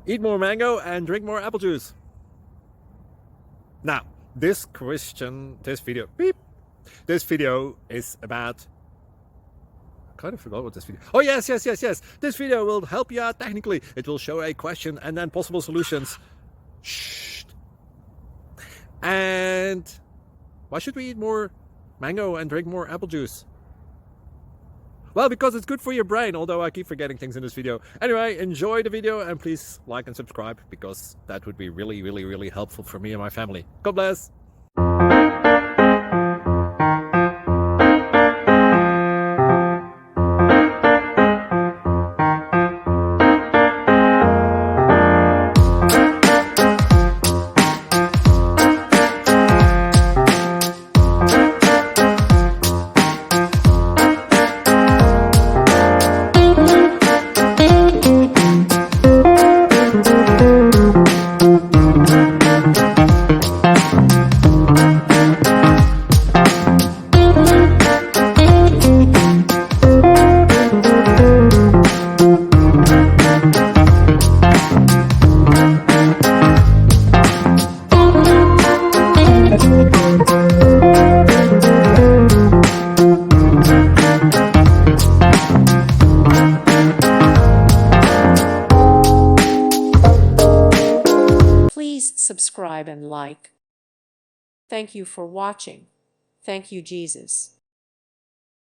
Eat more mango and drink more apple juice. Now, this video is about, I kind of forgot what this video. Oh, yes. This video will help you out technically. It will show a question and then possible solutions. Shh. And why should we eat more mango and drink more apple juice? Well, because it's good for your brain, although I keep forgetting things in this video. Anyway, enjoy the video and please like and subscribe, because that would be really helpful for me and my family. God bless! Please subscribe and like. Thank you for watching. Thank you, Jesus.